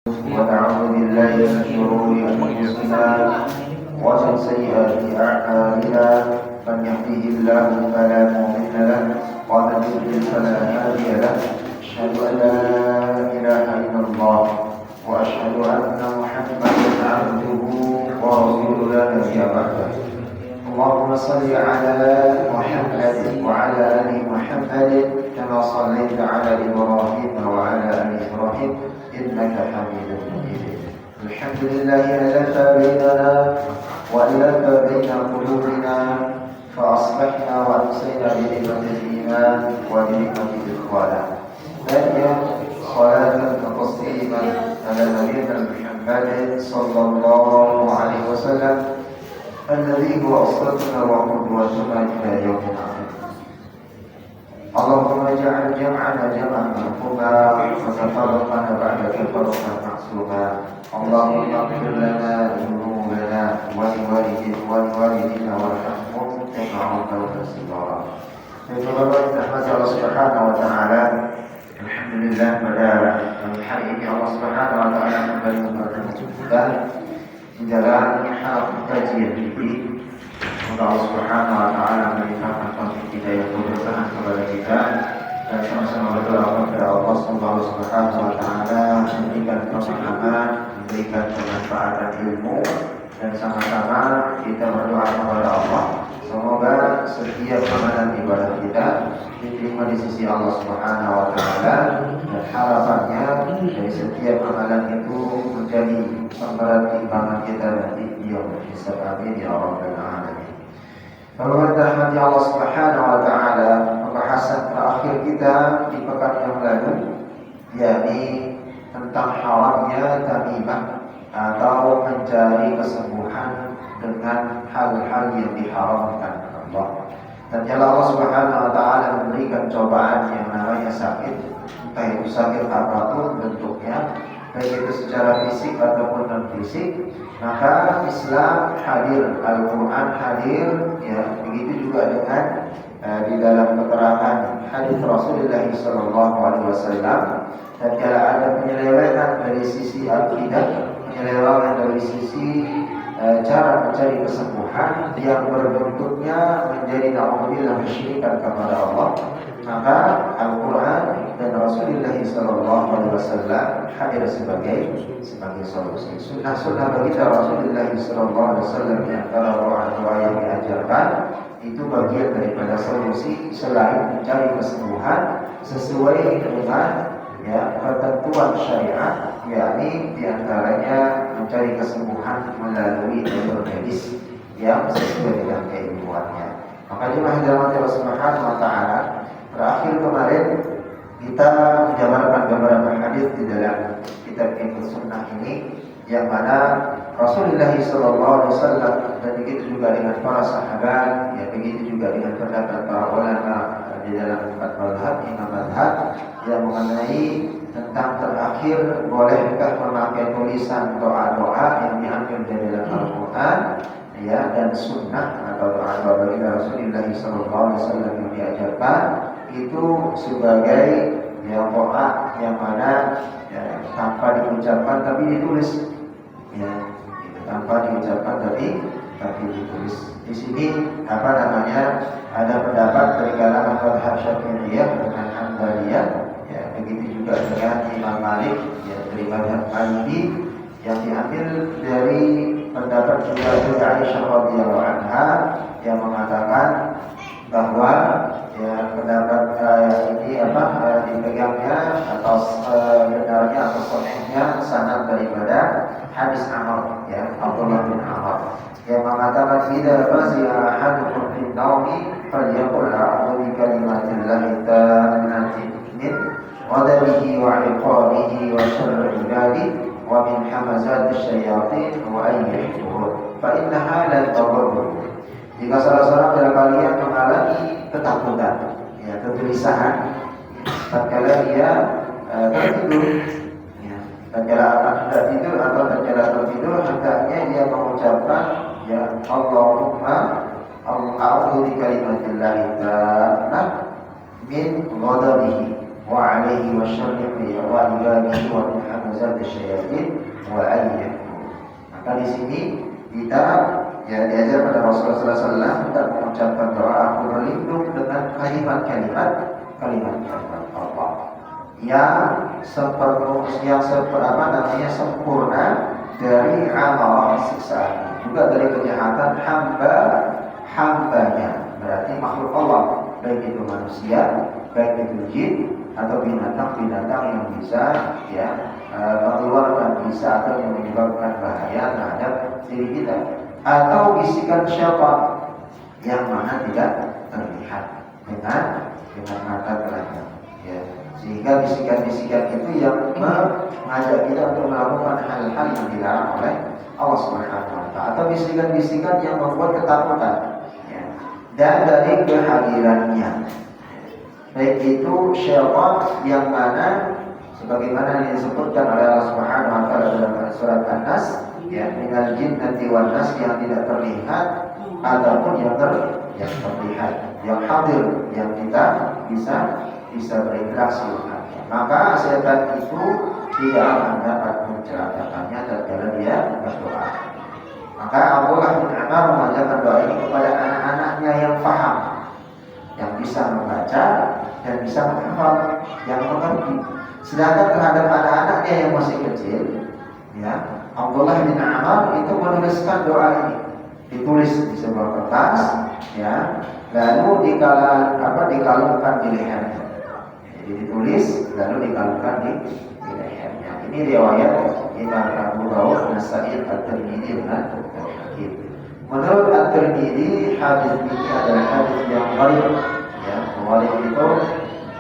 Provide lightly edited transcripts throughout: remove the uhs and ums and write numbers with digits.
ونعوذ بالله من شرور أنفسنا ومن سيئات أعمالنا من يهده الله فلا مضل له ومن يضلل فلا هادي له أشهد أن لا إله إلا الله وأشهد أن محمدا عبده ورسوله لا نبي بعده اللهم صل على محمد وعلى آل محمد كما صليت على إبراهيم وعلى آل إبراهيم إنك حميد مجيد الحمد لله ألف بيننا وألف بين قلوبنا فأصبحنا وأمسينا بنعمة الإيمان ونعمة الإخوان ثانيا صلاة وتسليما على نبينا محمد صلى الله عليه وسلم الذي هو أسرتنا وقدوتنا إلى يوم الآخر اللهم اجعل جمعنا جمعا مرحوما وتفرقنا بعد تفرقا معصوما اللهم اغفر لنا ذنوبنا ولوالدينا وارحمهم كما ربونا صغارا. Rahmat Allah Subhanahu wa taala. Alhamdulillah pada hari ini Allah Subhanahu wa taala kembali memberkati kita di dalam kajian ini. Semoga Allah Subhanahu wa taala memberikan taufik hidayah keberkahan kepada kita dan sama-sama berdoa kepada Allah Subhanahu wa taala memberikan pemahaman, memberikan kemanfaatan ilmu dan sama-sama kita berdoa kepada Allah semoga setiap amalan ibadah kita diterima di sisi Allah Subhanahu wa taala dan harapannya dari setiap amalan itu menjadi pemberat timbangan kita nanti di yaumul hisab. Amin ya rabbal alamin. Bapak rahmati Allah Subhanahu wa taala, pembahasan terakhir kita di pekan yang lalu yakni tentang haramnya tamimah atau mencari kesembuhan dengan hal-hal yang diharamkan Allah. Dan jika Allah Subhanahu wa taala memberikan cobaan yang namanya sakit, entah itu sakit apapun bentuknya, baik itu secara fisik ataupun non fisik, maka Islam hadir, Al-Quran hadir, ya begitu juga dengan di dalam keterangan hadis Rasulullah SAW. Dan kalau ada penyelewengan dari sisi akidah, penyelewengan dari sisi cara mencari kesembuhan yang berbentuknya menjadi na'udzubillah kesyirikan kepada Allah, maka Al-Quran dan Rasulullah SAW hadir sebagai solusi. Sunnah-sunnah baginda Rasulullah SAW yang antara doa-doa yang diajarkan itu bagian daripada solusi selain mencari kesembuhan sesuai dengan ketentuan syariat, yakni diantaranya mencari kesembuhan melalui jalur medis yang sesuai dengan keilmuannya. Maka jemaah dirahmati Allah Subhanahu wa taala, terakhir kemarin kita menjabarkan beberapa hadis di dalam kitab Fiqh Sunnah ini yang mana Rasulullah SAW dan begitu juga dengan para sahabat, ya begitu juga dengan pendapat para ulama di dalam empat mazhab, imam mazhab yang mengenai tentang terakhir bolehkah memakai tulisan doa-doa yang diambil dari dalam Al-Quran ya dan sunnah atau doa-doa baginda Rasulullah SAW yang diajarkan itu sebagai doa yang mana tanpa diucapkan tapi ditulis, ya tanpa diucapkan tapi ditulis. Di sini ada pendapat dari kalangan mazhab Syafi'iyah dengan Hanbaliyah, ya begitu juga dengan Imam Malik, ya dari mazhab Maliki yang diambil dari pendapat juga dari Aisyah radhiyallahu anha yang mengatakan bahwa ya pendapat ini dipegangnya atau benarnya atau sahihnya sanad daripada hadis Amr, ya Abdullah bin Amr yang mengatakan idza bazi'a ahadukum fi naumi falyaqul a'udzu bi kalimatillahi tammati min ghadabihi wa 'iqabihi wa syarri ibadihi wa min hamazati syayatin wa ayyuhur fa innaha la tadurru. Jika salah seorang dari kalian mengalami ketakutan, ya kegelisahan tatkala dia tertidur, ya tatkala akan hendak tidur atau tatkala tertidur, hendaknya dia mengucapkan ya Allahumma a'udzu bi kalimatillahi tammah min ghadabihi wa alaihi wasyarriqi wa ibadihi wa min hamazati syayatin wa ayyakun. Maka di sini kita diajar pada Rasulullah SAW untuk mengucapkan doa aku berlindung dengan kalimat-kalimat Allah yang sempurna dari amal siksaan, juga dari kejahatan hambanya, berarti makhluk Allah, baik itu manusia, baik itu jin atau binatang-binatang yang bisa mengeluarkan bisa atau yang menyebabkan bahaya terhadap diri kita, atau bisikan syaitan yang mana tidak terlihat dengan mata telanjang, ya. Sehingga bisikan-bisikan itu yang mengajak kita untuk melakukan hal-hal yang dilarang oleh Allah Subhanahu wa Ta'ala, atau bisikan-bisikan yang membuat ketakutan, ya. Dan dari kehadirannya, baik itu syaitan yang mana sebagaimana disebutkan oleh Allah Subhanahu wa Ta'ala dalam surat An-Nas, ya, minal jinnati wan nas, yang tidak terlihat ataupun yang terlihat, yang hadir, yang kita bisa berinteraksi dengannya. Maka setan itu tidak akan dapat mencelakakannya tatkala dia berdoa. Maka Abdullah bin Umar mengajarkan doa ini kepada anak-anaknya yang paham, yang bisa membaca dan bisa menghafal, yang mengerti. Sedangkan terhadap anak-anaknya yang masih kecil, ya, Abdullah bin Umar itu menuliskan doa ini, ditulis di sebuah kertas, ya, lalu dikalungkan di lehernya. Jadi ditulis lalu dikalungkan di lehernya. Ini riwayat Imam Abu Dawud, Nasa'i, At-Tirmidzi dan Al-Hakim. Menurut At-Tirmidzi, hadis ini adalah hadis yang gharib, ya. Gharib itu,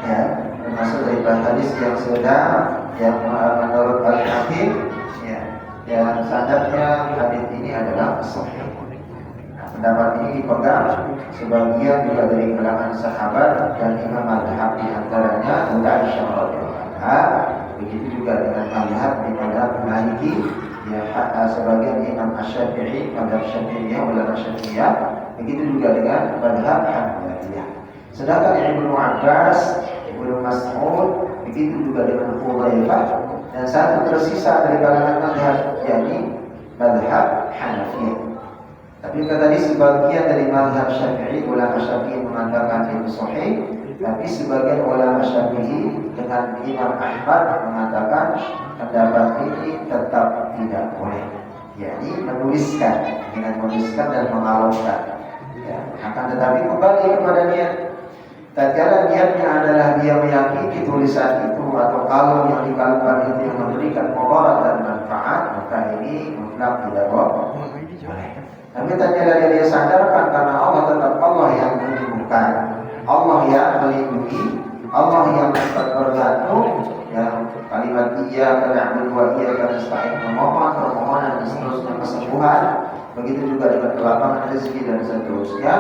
ya, termasuk dari hadis yang sedang, yang menurut Al-Hakim, ya, yang sanadnya hadis ini adalah sahih. Pendapat ini dipegang sebagian juga dari kalangan sahabat dan imam mazhab, di antaranya Aisyah radhiyallahu anha. Begitu juga dengan mazhab di mazhab Maliki, ya, sebagian imam Asy-Syafi'i, mazhab Syafi'iyah, ulama Syafi'iyah. Begitu juga dengan mazhab Hanbaliyah. Sedangkan Ibnu Abbas, Ibnu Mas'ud, begitu juga dengan Hudzaifah, dan satu tersisa dari kalangan mazhab, yakni mazhab Hanafiyah. Tapi tadi sebagian dari mazhab Syafi'i, ulama Syafi'i mengatakan itu sahih, tapi sebagian ulama Syafi'i dengan Imam Ahmad mengatakan pendapat ini tetap tidak boleh, yakni menuliskan dan mengalungkan, ya. Akan tetapi kembali kepada niat. Tatkala niatnya adalah dia meyakini tulisan itu atau kalung yang dikalungkan itu yang memberikan mudarat dan manfaat, maka ini mutlak tidak boleh. Tapi tatkala dia sadarkan karena Allah tetap Allah yang menyembuhkan, Allah yang melindungi, Allah yang tempat bergantung, yang kalimat iyyaka na'budu wa iyyaka nasta'in, memohon permohonan dan seterusnya kesembuhan, begitu juga dengan kelapangan rezeki dan seterusnya,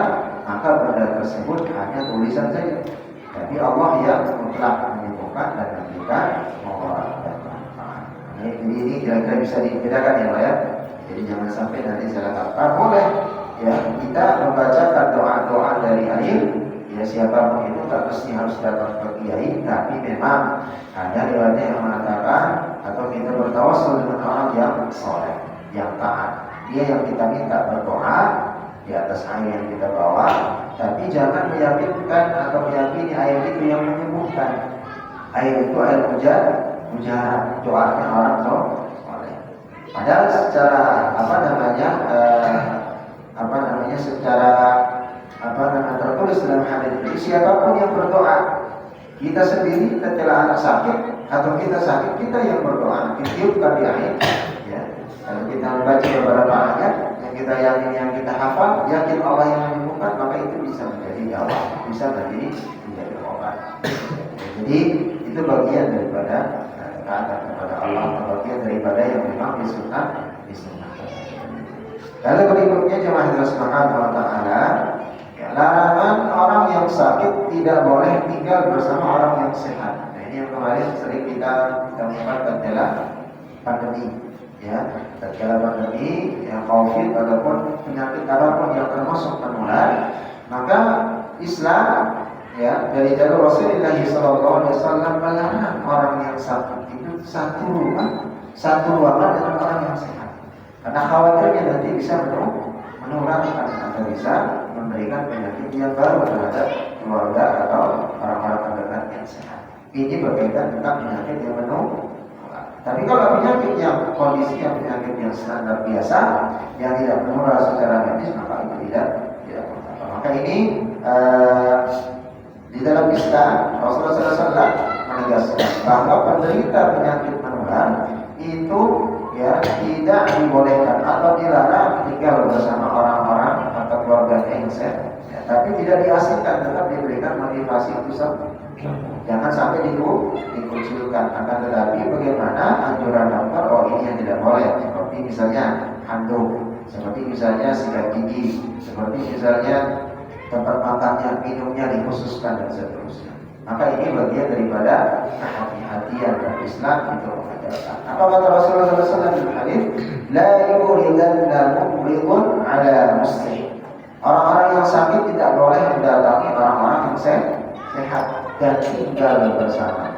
maka benda tersebut hanya tulisan saja. Tapi Allah yang mutlak menyembuhkan dan memberikan mudarat dan manfaat. Ini kira-kira bisa dibedakan ya, Pak, ya. Jadi jangan sampai nanti salah kaprah. Boleh, ya, kita membacakan doa-doa dari air, ya, siapapun itu tak mesti harus datang ke kiai, tapi memang ada riwayatnya yang mengatakan atau kita bertawassul dengan orang yang soleh, yang taat. Dia yang kita minta berdoa di atas air yang kita bawa, tapi jangan meyakinkan atau meyakini air itu yang menyembuhkan. Air itu air hujan, doanya orang soleh. Padahal secara tertulis dalam hadis ini, siapapun yang berdoa, kita sendiri tatkala anak sakit atau kita sakit, kita yang berdoa, ditiupkan di air, ya. Kalau kita membaca beberapa ayat yang kita yakini, yang kita hafal, yakin Allah yang menyembuhkan, maka itu bisa menjadi jawab, bisa menjadi obat. Jadi itu bagian daripada taat kepada Allah, bagian daripada yang memang disunnah. Lalu berikutnya jemaah Allah Subhanahu wa Ta'ala, ya, larangan orang yang sakit tidak boleh tinggal bersama orang yang sehat. Nah, ini yang kemarin sering kita temukan tatkala pandemi, ya, tatkala pandemi, yang COVID ataupun penyakit apapun yang termasuk menular, maka Islam ya dari jalur Rasulullah SAW melarang orang yang sakit itu satu ruangan dengan orang yang sehat, karena khawatirnya nanti bisa menularkan atau bisa memberikan penyakit yang baru terhadap keluarga atau orang-orang terdekat yang sehat. Ini berkaitan tentang penyakit yang menular. Tapi kalau penyakit yang kondisi yang penyakit yang standar biasa yang tidak menular secara medis, maka itu tidak apa-apa. Maka ini di dalam Islam Rasulullah SAW menegaskan bahwa penderita penyakit menular itu ya tidak dibolehkan atau dilarang tinggal bersama orang-orang atau keluarganya yang sehat. Ya, tapi tidak diasingkan, tetap diberikan motivasi itu jangan sampai dikucilkan. Akan tetapi bagaimana anjuran dokter, oh ini yang tidak boleh, seperti misalnya handuk, seperti misalnya sikat gigi, seperti misalnya tempat makannya, minumnya dikhususkan dan seterusnya. Maka ini bagian daripada kehati-hatian dari Islam itu mengajarkan. Apa kata Rasulullah SAW di hadis? La yuridanna mumridun ala muslim. Orang-orang yang sakit tidak boleh mendatangi orang-orang yang sehat dan tinggal bersama.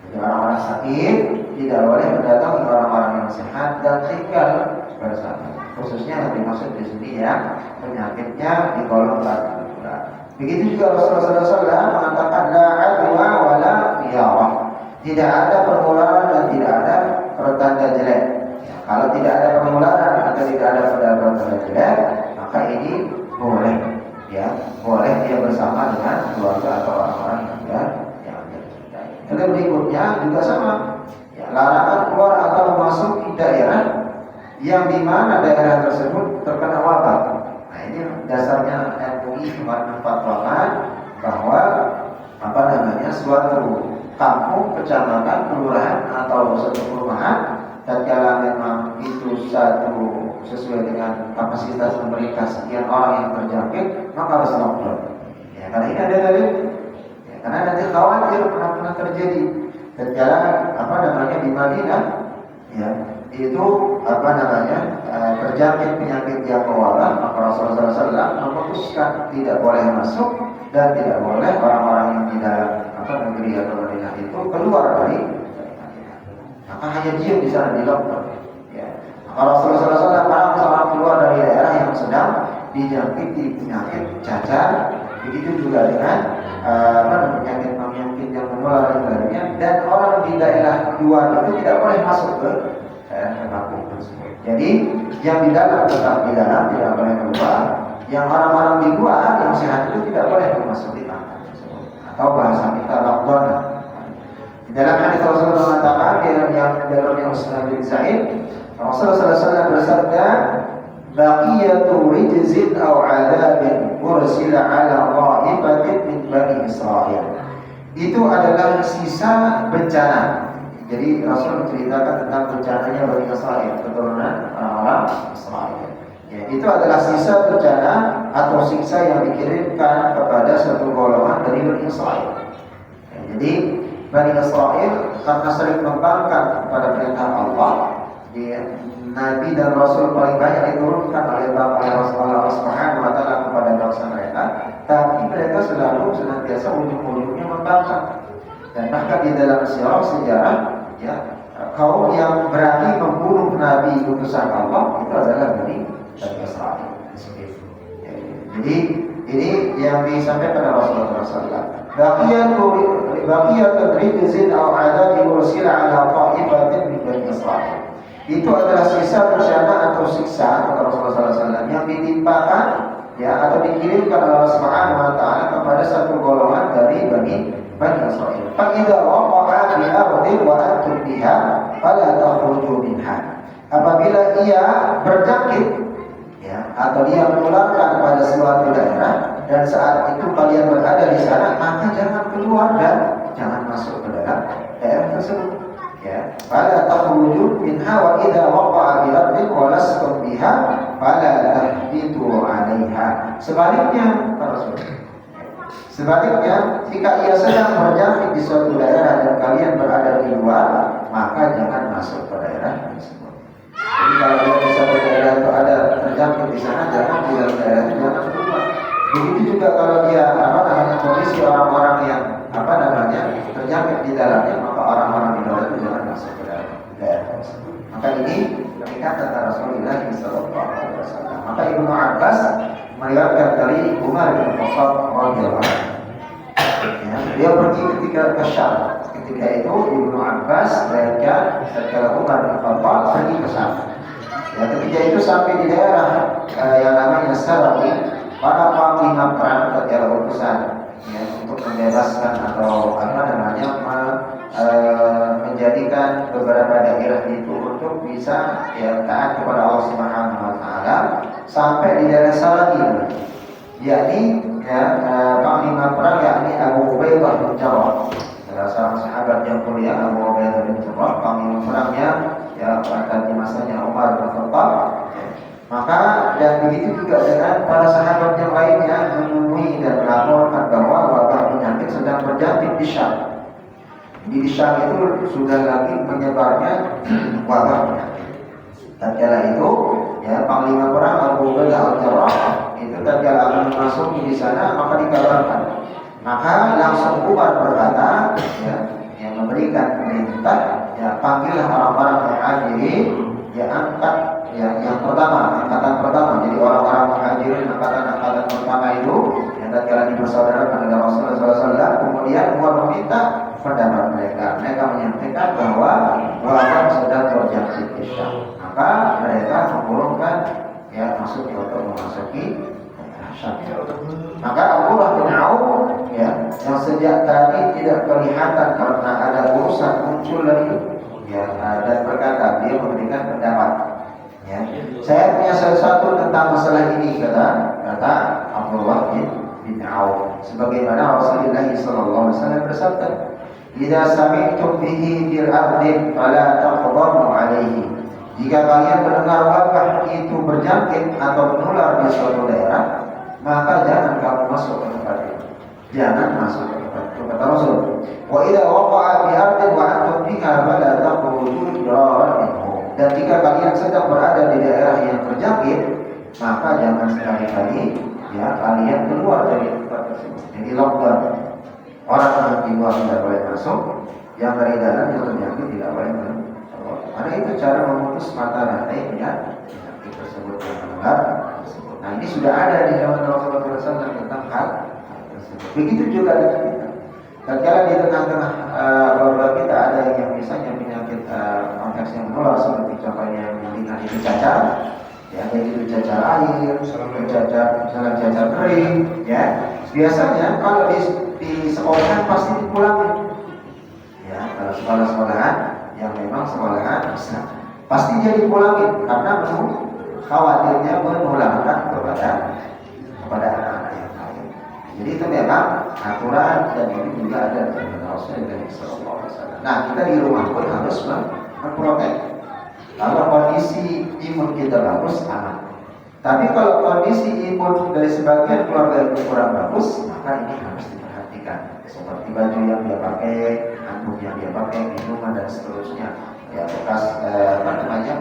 Jadi orang-orang sakit tidak boleh mendatangi orang-orang yang sehat dan tinggal bersama. Khususnya yang dimaksud di sini ya penyakitnya digolongkan. Begitu juga Rasulullah SAW mengatakan la adwa wala fiyarah. Tidak ada penularan dan tidak ada pertanda jelek. Ya, kalau tidak ada penularan atau tidak ada pertanda jelek, maka ini boleh, ya boleh dia bersama dengan keluarga atau orang-orang yang dicintai. Yang berikutnya juga sama, ya, larangan keluar atau masuk di daerah yang dimana daerah tersebut terkena wabah. Nah ini dasarnya MUI kemarin fatwakan bahwa suatu kampung, kecamatan, kelurahan atau satu perumahan, tatkala memang itu satu sesuai dengan kapasitas pemerintah sekian orang yang terjangkit, maka harus lockdown. Ya, karena ini ada dalil. Ya, karena nanti khawatir pernah terjadi tatkala di Madinah, ya itu terjangkit penyakit yang mewabah, maka Rasulullah SAW memutuskan tidak boleh masuk dan tidak boleh orang-orang yang di dalam negeri atau Madinah itu keluar dari Madinah. Maka hanya dia di sana di lockdown. Ya. Maka Rasulullah SAW orang keluar dari daerah yang sedang dijangkiti penyakit cacar, begitu juga dengan penyakit yang menular dengannya, dan orang di daerah luar itu tidak boleh masuk ke kampung tersebut. Jadi yang di dalam tetap di dalam, tidak boleh keluar. Yang orang-orang di luar yang sehat itu tidak boleh memasuki kampung tersebut. Atau bahasa kita lockdown. Di dalam hadis Rasulullah mengatakan dalam yang Usman bin Zaid, Rasulullah SAW bersabda, baqiyatu rijzin aw 'adabin ursila 'ala qa'ibatin min Bani Israil. Itu adalah sisa bencana. Jadi Rasul menceritakan tentang bencananya Bani Israil, keturunan orang-orang Israel. Ya, itu adalah sisa bencana atau siksa yang dikirimkan kepada satu golongan dari Bani Israel. Ya, jadi Bani Israel karena sering membangkang kepada perintah Allah, Nabi dan Rasul paling banyak diturunkan oleh Rasulullah Subhanahu wa Ta'ala kepada bangsa mereka, tapi mereka selalu senantiasa ujung-ujungnya membangkang. Dan bahkan di dalam sejarah, ya, kaum yang berani membunuh Nabi utusan Allah itu adalah Bani Israil. Jadi ini yang disampaikan oleh Rasulullah SAW. Baqiyatu rijzin aw 'adabin ursila 'ala qa'ibatin min Bani Israil. Itu adalah sisa bencana atau siksa kata Rasulullah SAW yang ditimpakan, ya, atau dikirimkan oleh Allah Subhanahu wa Ta'ala kepada satu golongan dari Bani Israil. Fa idza waqa'a bi ardin wa antum biha fala takhruju minha. Apabila ia berjangkit, ya, atau dia menularkan pada suatu daerah dan saat itu kalian berada di sana, maka jangan keluar dan jangan masuk ke dalam daerah tersebut. Ya, fala takhruju minha wa idza waqa'a bi ardin wa lastum biha fala tahbitu 'alaiha. Sebaliknya, jika ia sedang berjangkit di suatu daerah dan kalian berada di luar, maka jangan masuk ke daerah tersebut. Jadi kalau dia di suatu daerah itu ada terjangkit di sana, jangan di dalam daerah itu jangan keluar. Begitu juga kalau dia kondisi orang-orang yang terjangkit di dalamnya, maka orang-orang di dalam itu jangan masuk ke daerah tersebut. Maka ini perikatan Rasulullah SAW. Maka Ibnu Abbas meriwayatkan dari Umar bin Khattab radhiyallahu anhu. Ya, dia pergi ketika ke Syam. Ketika itu Ibnu Abbas meriwayatkan ketika Umar bin Khattab pergi ke Syam. Ya, ketika itu sampai di daerah yang namanya Sarawi, para panglima perang adalah utusan ya, untuk membebaskan atau menjadikan beberapa daerah itu untuk bisa ya, taat kepada Allah Subhanahu wa taala sampai di daerah Sarawi, yakni ya, panglima perang yakni Abu Ubaidah bin Jarrah, salah seorang sahabat yang mulia. Abu Ubaidah bin Jarrah panglima perangnya ya pada masanya Umar bin Khattab. Maka dan begitu juga dengan para sahabat yang lainnya menemui dan melaporkan bahwa wabah penyakit sedang berjangkit di Syam. Di Syam itu sudah lagi menyebarnya wabah penyakit. Tatkala itu, ya panglima perang Abu Ubaidah al-Jarrah itu tatkala akan memasuki di sana, maka dikabarkan. Maka langsung Umar berkata, ya, yang memberikan perintah, ya panggillah orang-orang muhajirin, ya angkat. Ya, yang pertama, angkatan pertama. Jadi orang-orang muhajirin angkatan pertama itu yang tatkala dipersaudarakan oleh Rasulullah SAW. Kemudian Umar meminta pendapat mereka. Mereka menyampaikan bahwa wabah sedang terjangkit di Syam. Maka mereka mengurungkan ya masuk untuk memasuki Syam. Maka Abdullah bin Auf ya yang sejak tadi tidak kelihatan karena ada urusan muncul lagi ya dan berkata, dia memberikan pendapat. Ya. Saya punya sesuatu tentang masalah ini, kata Abdullah bin Auf. Sebagaimana Rasulullah SAW bersabda, "Idza sami'tum bihi fil ardin fala taqdamu alaihi." Jika kalian mendengar wabah itu berjangkit atau menular di suatu daerah, maka jangan kamu masuk ke tempat itu. Jangan masuk ke tempat itu, kata Rasul. Wa idza waqa'a bi ardin wa antum biha fala takhruju diraran minhu. Dan jika kalian sedang berada di daerah yang terjangkit, maka jangan sekali-kali ya kalian keluar dari tempat tersebut. Jadi lockdown. Orang yang di luar tidak boleh masuk, yang dari dalam yang terjangkit tidak boleh keluar. Karena itu cara memutus mata rantai penyakit tersebut yang menular tersebut. Nah ini sudah ada di zaman Rasulullah SAW tentang hal tersebut. Begitu juga dengan kita. Tatkala di tengah-tengah keluarga kita ada yang misalnya penyakit konteks yang menular seperti contohnya yang ringan itu cacar, ya yaitu cacar air, cacar kering, ya biasanya kalau di sekolahan pasti dipulangi, ya kalau sekolah-sekolahan yang memang sekolahan besar pasti jadi dipulangi karena khawatirnya menularkan kepada anak-anak yang lain. Jadi itu memang aturan dan ini juga ada di Rasulullah SAW. Nah kita di rumah pun harus memprotek. Kalau kondisi imun kita bagus, aman. Tapi kalau kondisi imun dari sebagian keluarga itu kurang bagus, maka ini harus diperhatikan. Seperti baju yang dia pakai, handuk yang dia pakai, minuman dan seterusnya. Ya bekas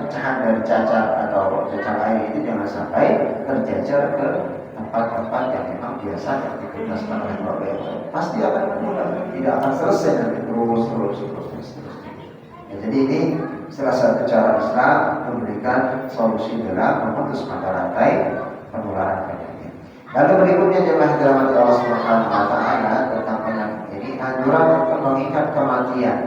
pecahan dari cacar atau cacar air itu jangan sampai terjejar ke tempat-tempat yang memang biasa diaktifkan oleh keluarga itu. Pasti akan menular, tidak akan selesai nanti terus. Ya, jadi ini salah satu cara Islam memberikan solusi dalam memutus mata rantai penularan penyakit. Lalu berikutnya jemaah dirahmati Allah Subhanahu wa taala tentang penyakit ini anjuran untuk mengingat kematian.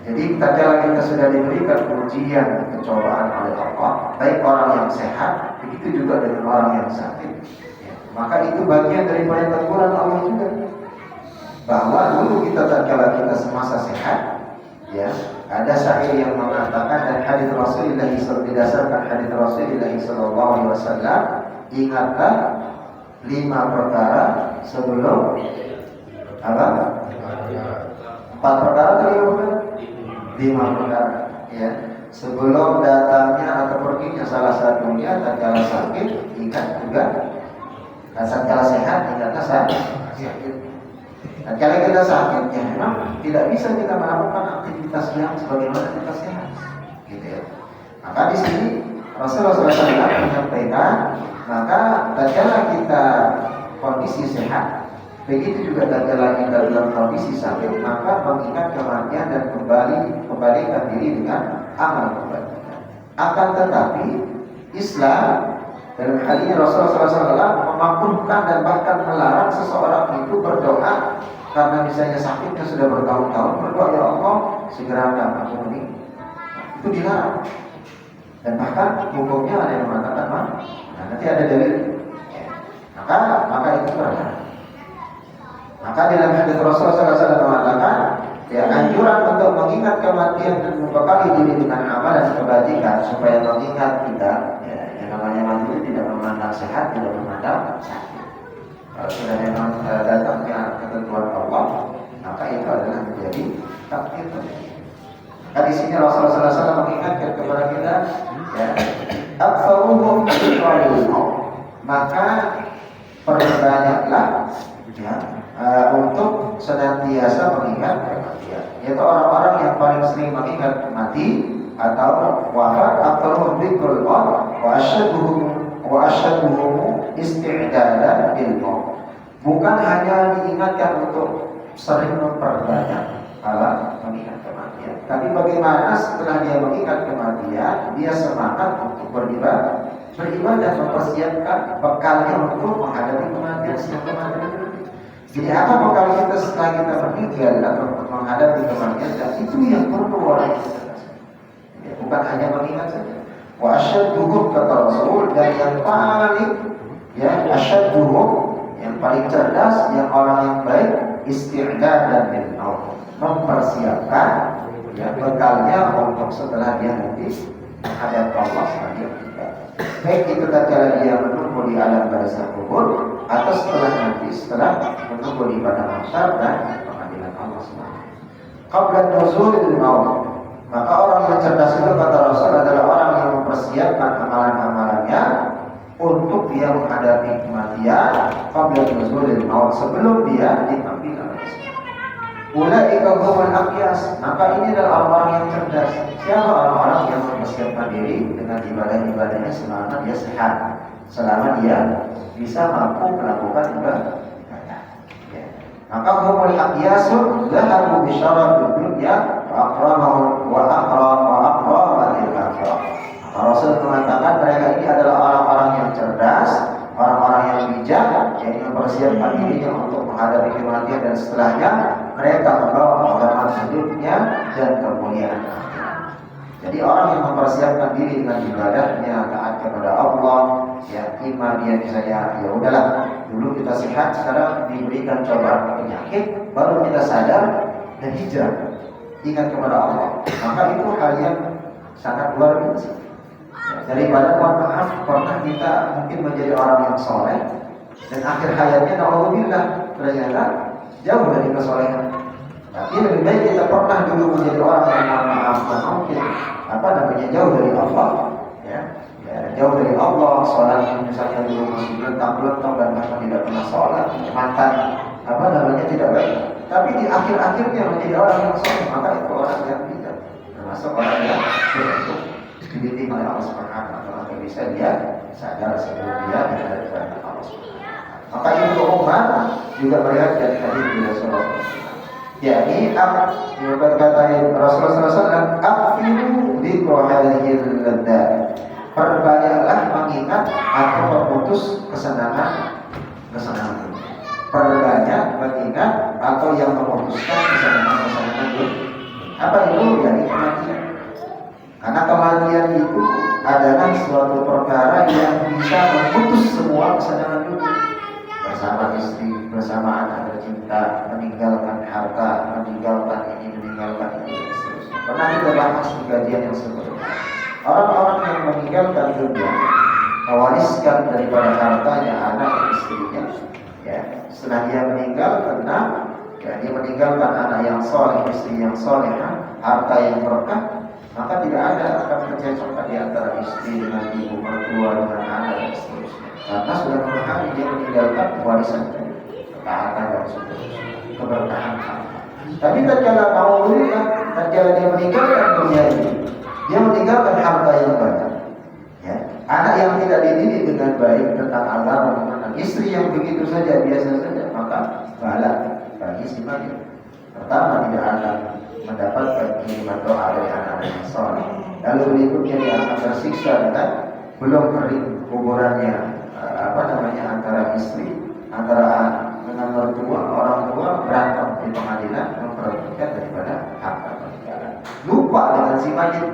Jadi tatkala kita sudah diberikan ujian kecobaan oleh Allah, baik orang yang sehat, begitu juga dengan orang yang sakit, ya, maka itu bagian daripada teguran Allah juga. Bahwa dulu kita tatkala kita semasa sehat, ya, ada syair yang mengatakan dan hadis Rasulullah berdasarkan hadis Rasulullah SAW, ingatlah 5 perkara sebelum apa? 4 perkara atau 5 perkara? 5 perkara, ya. Sebelum datangnya atau perginya salah satunya tatkala sakit, ingat juga. Tatkala sehat, ingatlah sakit. Tatkala kita sakit, ya memang tidak bisa kita melakukan aktivitas yang sebagaimana kita sehat, gitu ya. Maka di sini Rasulullah SAW menyampaikan Maka tatkala kita kondisi sehat, begitu juga tatkala kita dalam kondisi sakit, maka mengingat kematian dan kembalikan diri dengan amal kebaikan. Akan tetapi Islam dalam hal ini Rasulullah SAW memampukan dan bahkan melarang seseorang itu berdoa karena misalnya sakitnya sudah bertahun-tahun, berdoa, ya Allah segerakan aku ini. Itu dilarang. Dan bahkan hukumnya ada yang mengatakan nanti ada dalil. Maka itu berlarang. Maka dalam hadis Rasulullah SAW mengatakan, ya, anjuran untuk mengingat kematian dan membekali diri dengan amal dan kebajikan supaya mengingat kita, ya, yang namanya mati tidak memandang sehat, tidak memandang sakit. Kalau sudah memang datangnya ketentuan Allah, maka itu adalah menjadi takdir. Maka di sini Rasulullah SAW mengingatkan kepada kita, ya, aksaruhum biqaulil maut, maka perbanyaklah, ya, untuk senantiasa mengingat kematian. Yaitu orang-orang yang paling sering mengingat mati atau wafat atau dzikrul maut wa asyadduhum isti'dadan lil maut. Bukan hanya diingatkan untuk sering memperbanyak mengingat kematian, tapi bagaimana setelah dia mengingat kematian, dia semangat untuk beribadah, mempersiapkan bekalnya untuk menghadapi kematian setelah kematian. Jadi apa bekal kita setelah kita meninggal atau menghadapi kematian, dan itu yang perlu orang kita. Ya, bukan hanya mengingat saja. Wa asyadduhum kata Rasul, dan yang paling, ya, asyadduhum, yang paling cerdas, yang orang yang baik, isti'dadan lil maut, mempersiapkan, ya, bekalnya untuk setelah dia nanti menghadap Allah selanjutnya. Baik itu tatkala dia menunggu di alam barzakh kubur atau setelah menunggu di padang mahsyar dan pengadilan Allah SWT. Qabla nuzulil maut, maka orang yang cerdas itu kata Rasul adalah orang yang mempersiapkan amalan-amalannya untuk dia menghadapi kematian. Qabla nuzulil maut, sebelum dia diambil oleh Allah. Ulaika humul aqyas, maka ini adalah orang yang cerdas. Siapa orang-orang yang mempersiapkan diri dengan ibadah-ibadahnya selama dia sehat, selama dia bisa mampu melakukan ibadah. Ya. Maka humul aqyasun zahabu bisyaratul dunya wa akramatil akhirah. Rasul mengatakan mereka ini adalah orang-orang yang cerdas, orang-orang yang bijak, yang mempersiapkan dirinya untuk menghadapi kematian dan setelahnya mereka membawa pengalaman hidupnya dan kemuliaan. Jadi orang yang mempersiapkan diri dengan ibadahnya, taat kepada Allah, ya, iman dia misalnya, ya udahlah, dulu kita sehat, sekarang diberikan cobaan penyakit, baru kita sadar dan hijrah, ingat kepada Allah. Maka itu hal yang sangat luar biasa. Daripada mohon maaf pernah kita mungkin menjadi orang yang soleh dan akhir hayatnya na'udzubillah ternyata jauh dari kesolehan. Tapi lebih baik kita pernah dulu menjadi orang yang mohon maaf mungkin jauh dari Allah, ya, jauh dari Allah, sholat misalnya dulu masih belentang dan bahkan tidak pernah sholat, mantan tidak baik. Tapi di akhir-akhirnya menjadi orang yang soleh, maka itu orang yang tidak termasuk orang yang beruntung dibimbing oleh Allah Subhanahu wa taala, bisa dia sadar sebelum dia berada kepada Allah Subhanahu wa taala. Maka Ibnu Umar juga melihat dari hadis Rasulullah SAW. Yakni berkata Rasulullah SAW, "Afiru dzikra hadhil laddat." Perbanyaklah mengingat atau memutus kesenangan. Perbanyak mengingat atau yang memutuskan kesenangan itu. Apa itu? Yakni kematian. Karena kematian itu adalah suatu perkara yang bisa memutus semua kesenangan dunia. Bersama istri, bersama anak tercinta, meninggalkan harta, meninggalkan ini, meninggalkan itu, dan seterusnya. Pernah kita bahas di kajian yang sebelumnya. Orang-orang yang meninggalkan dunia, mewariskan daripada hartanya anak dan istrinya, ya, setelah dia meninggal, karena ya, dia meninggalkan anak yang soleh, istri yang solehah, harta yang berkah, maka tidak ada akan kecocokan di antara istri dengan ibu mertua dengan anak dan seterusnya. Karena sudah berkali dia meninggalkan warisan ketaatan dan seterusnya, keberkahan harta. Tapi tatkala dia meninggalkan dunia ini, dia meninggalkan harta yang banyak. Ya, Anak yang tidak dididik dengan baik tentang agama, tentang istri yang begitu saja biasa saja, maka bala bagi si mayit. Pertama, tidak akan mendapatkan kiriman doa dari anak-anak yang saleh. Lalu berikutnya dia akan tersiksa dengan belum kering kuburannya, antara istri, antara anak dengan mertua, orang tua berantem di pengadilan memperebutkan daripada harta pernikahan. Lupa dengan si mayit,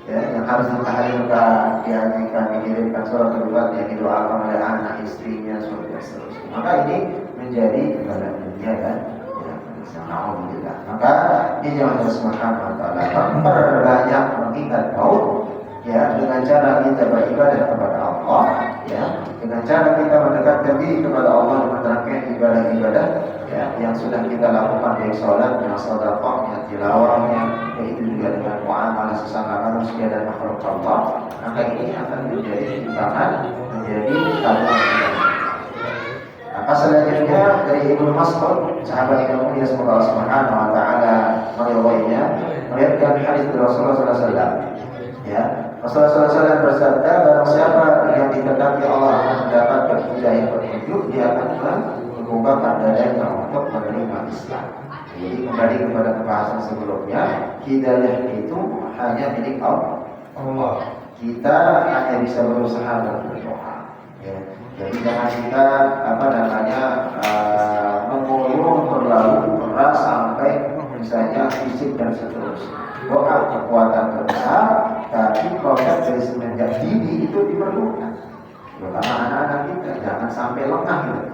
ya, yang harus ditahlilkan, dihajikan, dikirimkan surat keluar, yang didoakan oleh anak istrinya, suami seterusnya. Maka ini menjadi kepada dunia dan alhamdulillah. Maka ini jangan subhanahu wa ta'ala memperbanyak mengingat maut, ya, dengan cara kita beribadah kepada Allah, ya, dengan cara kita mendekatkan diri kepada Allah dengan rangkaian ibadah-ibadah, ya, yang sudah kita lakukan dari sholatnya, sedekahnya, tilawahnya, yaitu juga dengan muamalah sesama manusia dan makhluk Allah. Maka ini akan menjadi timbangan, menjadi tabungan kita. Maka selanjutnya dari Ibnu Mas'ud, sahabat yang mulia semoga Allah Subhanahu wa taala meridhoinya, meriwayatkan hadis dari Rasulullah sallallahu alaihi wasallam. Ya, Rasulullah sallallahu alaihi wasallam bersabda, barang siapa yang dikehendaki Allah akan mendapatkan hidayah petunjuk, dia akan membukakan dadanya untuk menerima Islam. Jadi kembali kepada pembahasan sebelumnya, hidayah itu hanya milik Allah. Kita hanya bisa berusaha dan berdoa. Ya. Jadi jangan kita mengoyo terlalu keras sampai misalnya fisik dan seterusnya. Doa kekuatan terbesar, tapi proses dari semenjak dini itu diperlukan. Terutama anak-anak kita jangan sampai lengah. Gitu.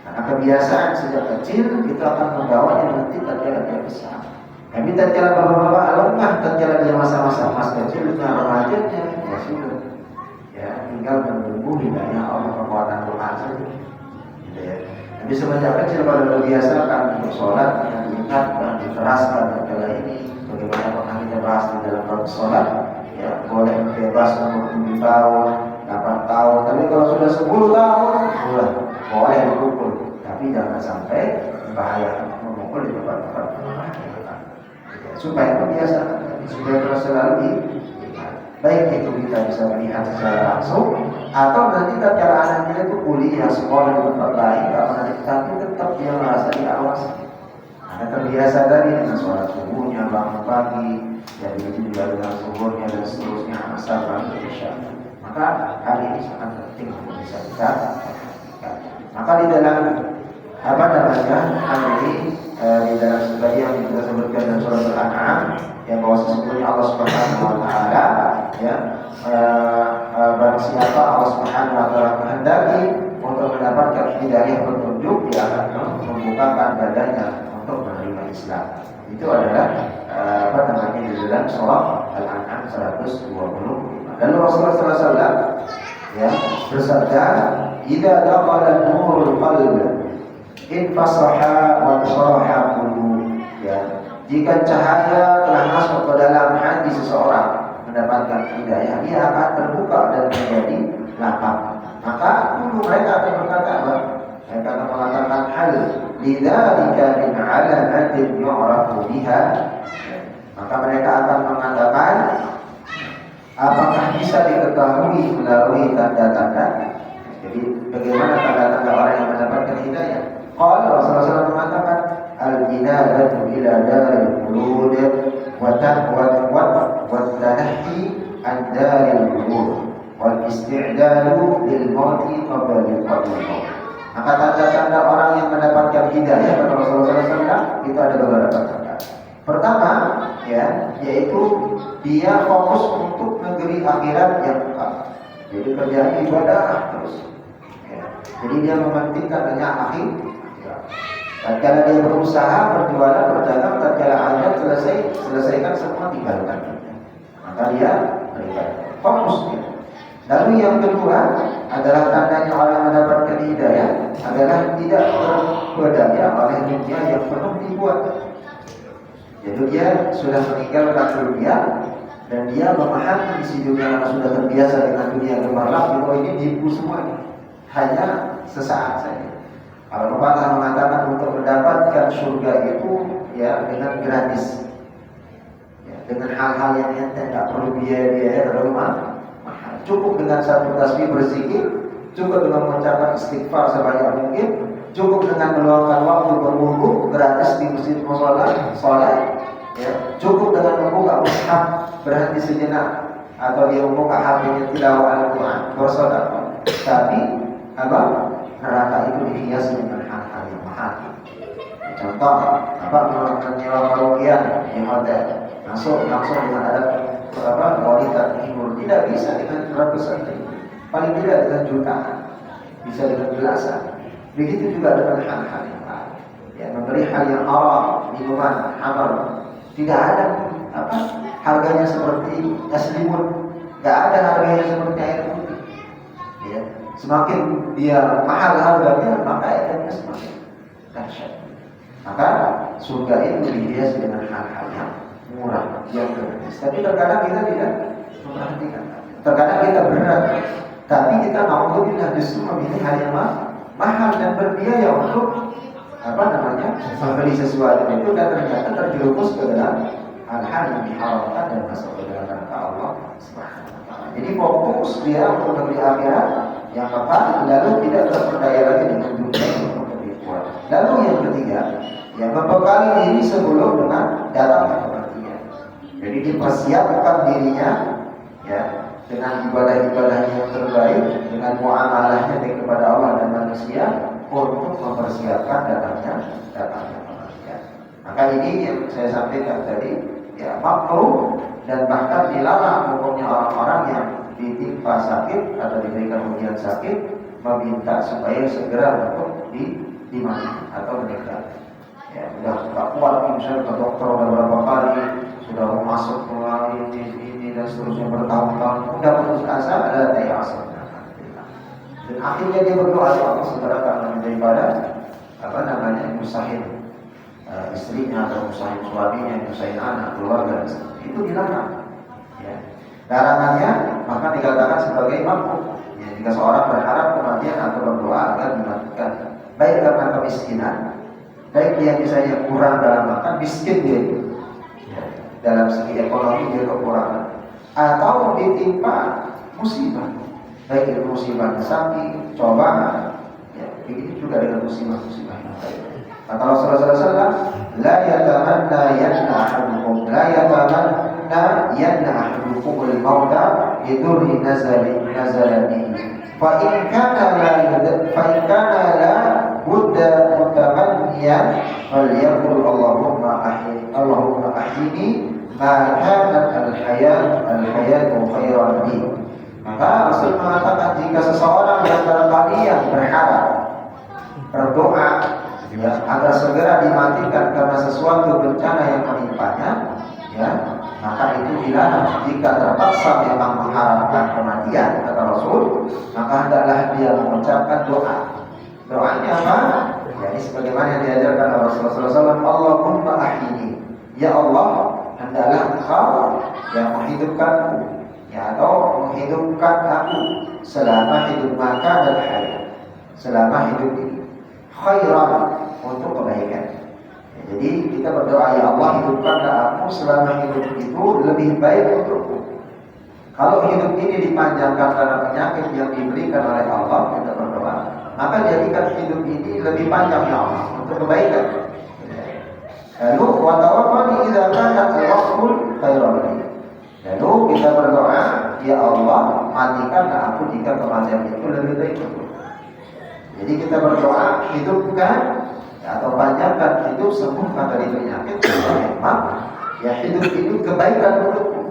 Karena kebiasaan sejak kecil kita akan membawanya nanti tatkala dia besar. Tapi tatkala bapak-bapak lengah, tatkala dia masa-masa kecil dengan remajanya, ya sudah. Ya, tinggal menunggu hidayah Allah, kekuatan doa saja. Gitu ya. Tapi semenjak kecil pada terbiasakan untuk sholat, yang diingatkan, diteraskan tatkala ini. Bagaimana pernah kita bahas di dalam bab sholat, ya, boleh bebas umur 7 tahun, 8 tahun. Tapi kalau sudah 10 tahun, boleh dipukul. Tapi jangan sampai membahayakan memukul di tempat-tempat supaya terbiasa, supaya terus selalu baik itu kita bisa melihat secara langsung atau nanti tatkala anaknya itu kuliah sekolah di tempat lain, tapi tetap dia merasa diawasi. Karena terbiasa dari dengan sholat subuhnya, bangun pagi, jadi itu juga dengan subuhnya dan seterusnya, asar dan isya. Maka hal ini sangat penting untuk bisa kita perhatikan. Maka di dalam hal ini di dalam sebagian yang kita sebutkan dalam surat Al-An'am, yang bahwa sesungguhnya Allah Subhanahu wa taala, ya, barang siapa Allah Subhanahu wa taala kehendaki untuk mendapatkan hidayah petunjuk, dia akan membukakan dadanya untuk menerima Islam. Itu adalah di dalam surah Al-An'am 125. Dan Rasulullah sallallahu alaihi wasallam, ya, bersabda, "Idza dakhala an-nurul qalbi infasaha wa sharaha qulub." Ya, jika cahaya telah masuk ke dalam hati seseorang mendapatkan hidayah, dia akan terbuka dan menjadi lapang. Maka dulu mereka akan berkata apa? Mereka akan mengatakan hal lidzalika min alamatin yu'rafu biha. Maka mereka akan mengatakan, apakah bisa diketahui melalui tanda-tanda? Jadi bagaimana tanda-tanda orang yang mendapatkan hidayah? Qala Rasulullah SAW mengatakan, al-inabatu ila daril khulud wa tanahhi an daril khulud wal isti'dalu lil mauti qabla al-qabr. Maka tanda-tanda orang yang mendapatkan hidayah kata Rasulullah SAW itu ada beberapa tanda. Pertama, ya, yaitu dia fokus untuk negeri akhirat yang kekal. Jadi kerjaan ibadah terus. Ya. Jadi dia mementingkan dunia akhir. Tatkala dia berusaha, berjualan, berdagang, tatkala ajal selesaikan semua tinggalkan. Maka dia beribadah. Fokus dia. Lalu yang kedua adalah tandanya orang mendapatkan hidayah adalah tidak terbebani oleh dunia yang penuh dibuat. Jadi dia sudah meninggalkan dunia dan dia memahami isi dunia karena sudah terbiasa dengan dunia gemerlap, bahwa ini tipu semuanya, hanya sesaat saja. Kalau pepatah mengatakan untuk mendapatkan surga itu, ya, dengan gratis, ya, dengan hal-hal yang ente tidak perlu biaya-biaya terlalu mahal. cukup dengan satu tasbih berzikir, cukup dengan mengucapkan istighfar sebanyak mungkin, cukup dengan meluangkan waktu berwudu gratis di masjid mushola, sholat, ya, cukup dengan membuka mushaf berhenti sejenak atau dia membuka HP-nya tilawah Al-Quran bersedekah. Tapi apa? Neraka itu dihias dengan hal-hal yang mahal. Contoh, apa menyewa perukian di hotel, langsung dengan ada wanita hibur, tidak bisa dengan ratusan ribu, paling tidak dengan jutaan, bisa dengan belasan. Begitu juga dengan hal-hal yang lain, ya, memberi hal yang haram, minuman haram, tidak ada apa harganya seperti es limun, tidak ada harganya seperti air putih. Ya, semakin dia mahal harganya, maka airnya semakin dahsyat. Maka surga itu dihias dengan hal-hal yang murah, yang gratis. Tapi terkadang kita tidak memperhatikan. Terkadang kita berat, tapi kita mau justru memilih hal yang mahal dan berbiaya untuk membeli sesuatu itu, dan ternyata terjerumus ke dalam hal-hal yang diharamkan dan masuk ke dalam neraka Allah Subhanahu wa taala. Jadi fokus dia untuk membeli akhirat yang kekal, lalu tidak terperdaya lagi dengan dunia untuk lebih kuat. Lalu yang ketiga, yang membekali diri sebelum dengan datangnya kematian. Jadi dipersiapkan dirinya, ya, dengan ibadah-ibadah yang terbaik, dengan muamalahnya kepada Allah dan manusia untuk mempersiapkan datangnya kematian. Maka ini yang saya sampaikan tadi, ya, makruh dan bahkan dilarang hukumnya orang-orang yang ditimpa sakit atau diberikan ujian sakit meminta supaya segera untuk dimatikan atau meninggal. Ya, sudah tak kuat, misalnya ke dokter beberapa kali, sudah mau masuk mulai ini dan seterusnya bertahun-tahun, sudah putus asa, ada tayasur. Dan akhirnya dia berdoa, ya Allah, segerakan daripada musahin istrinya atau musahin suaminya, musahin anak, keluarga, itu dilarang. Ya. Larangannya maka dikatakan sebagai makruh. Ya, jika seorang berharap kematian atau berdoa agar dimatikan, baik karena kemiskinan, baik dia misalnya kurang dalam makan, miskin dia itu, ya, dalam segi ekonomi dia kekurangan, atau ditimpa musibah, baik itu musibah sakit, cobaan, ya, begitu juga dengan musibah-musibah yang lain. Kata Rasulullah SAW, la yatamanna yanna ahadukum al-mauta bidurri nazalani. Fa in kana la budda mutamanniyan falyaqul Allahumma ahyini ma kanat al-hayatu khairan li. Maka Rasul mengatakan, jika seseorang di antara kalian berharap, berdoa, ya, agar segera dimatikan karena sesuatu bencana yang menimpanya, ya, maka itu dilarang. Jika terpaksa memang mengharapkan kematian, kata Rasul, maka hendaklah dia mengucapkan doa. Doanya apa? Jadi sebagaimana yang diajarkan oleh Rasulullah SAW, Allahumma ahyini, ya Allah, hendaklah Engkau yang menghidupkanku, ya, atau menghidupkan aku selama hidup maka dan hayat, selama hidup ini khairan, untuk kebaikan. Ya, jadi kita berdoa, ya Allah, hidupkanlah aku selama hidup itu lebih baik untukku. Kalau hidup ini dipanjangkan karena penyakit yang diberikan oleh Allah, kita berdoa, maka jadikan hidup ini lebih panjang, ya Allah, untuk kebaikan. Lalu wa tawaffani idza kana al-waqtul khairan li. Lalu kita berdoa, ya Allah, matikanlah aku jika kematian itu lebih baik untukku. Jadi kita berdoa, hidupkan, ya, atau panjangkan hidup, sembuhkan dari penyakit, memang ya hidup itu kebaikan untukku.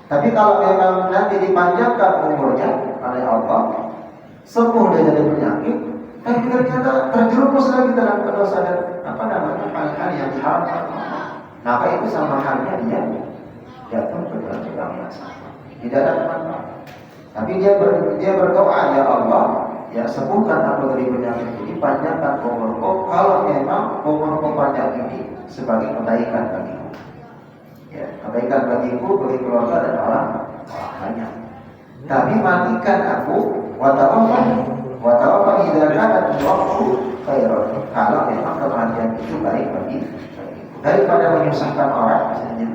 Tapi kalau memang nanti dipanjangkan umurnya oleh Allah, sembuh dia dari penyakit, tapi ternyata terjerumus lagi dalam dosa dan hal-hal yang diharamkan, maka itu sama halnya dia jatuh ke dalam jurang yang sama, tidak ada manfaat. Tapi dia berdoa, ya Allah, ya, sembuhkan aku dari penyakit ini, panjangkan umurku, kalau memang umurku panjang ini sebagai kebaikan bagiku, ya, kebaikan bagiku, bagi keluarga dan orang banyak. Tapi matikan aku, wa tawaffani idza kana al-waqtu khairan, kalau memang kematian itu baik bagiku, daripada menyusahkan orang. Misalnya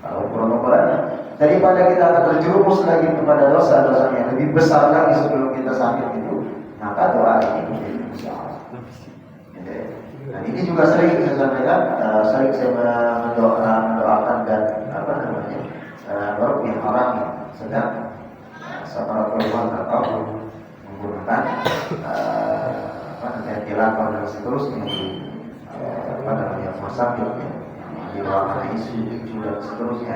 kalau ukuran daripada kita akan terjerumus lagi kepada dosa-dosa yang lebih besar lagi sebelum kita sakit itu, maka doa ini menjadi musyawarah. Nah, ini juga sering saya sampaikan, sering saya mendoakan dan yang orang yang sedang seorang keluar atau menggunakan ventilator dan seterusnya di rumah sakit, di ruangan ICU dan seterusnya,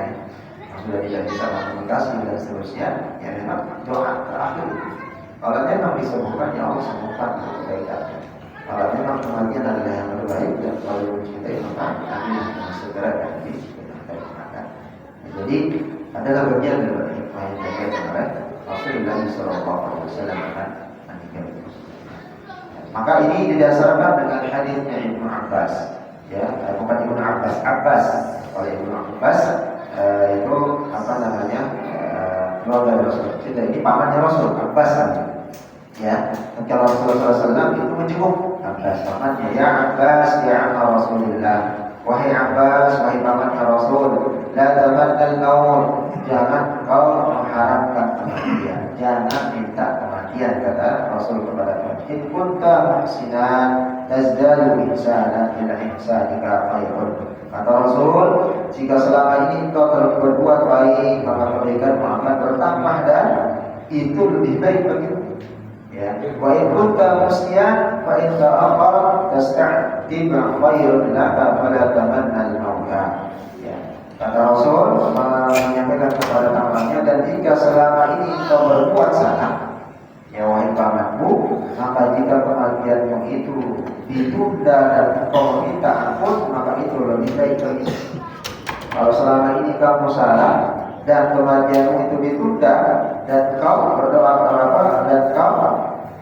yang sudah tidak bisa komunikasi dan seterusnya, ya memang doa terakhir. Kalau memang disembuhkan, ya Allah sembuhkan kebaikannya. Kalau memang kematian adalah yang terbaik dan kalau mencintai maka kami segera dan dibenarkan. Jadi adalah bagian dari hikmah yang diberikan oleh Rasulullah SAW akan meninggal. Maka ini didasarkan dengan hadisnya Ibnu Abbas, ya, bukan Ibnu Abbas, oleh Ibnu Abbas itu apa namanya, keluarga Rasul. Jadi ini pamannya Rasul, Abbas, ya. Kalau Rasulullah SAW itu menjenguk Abbas, pamannya, ya Abbas, ya amma Rasulullah, wahai Abbas, wahai pamannya Rasul, la tamannal maut, jangan kau mengharapkan kematian, jangan minta kematian, kata Rasul kepada Abbas. In kunta muhsinan tazdadu ihsanan ila ihsanika khairun. Kata Rasul, jika selama ini engkau telah berbuat baik, maka kebaikanmu akan bertambah dan itu lebih baik bagimu. Ya, wa in kunta musyian fa in ta'akhkhara tasta'tib khairun laka fala tamannal mauta. Ya. Kata Rasul menyampaikan kepada tamannya, dan jika selama ini engkau berbuat salah, ya wahai pamanku, maka jika kematianmu itu ditunda dan engkau meminta ampun, maka itu lebih baik bagimu. Kalau selama ini kamu salah dan kematianmu itu ditunda dan kau berdoa kepada dan kau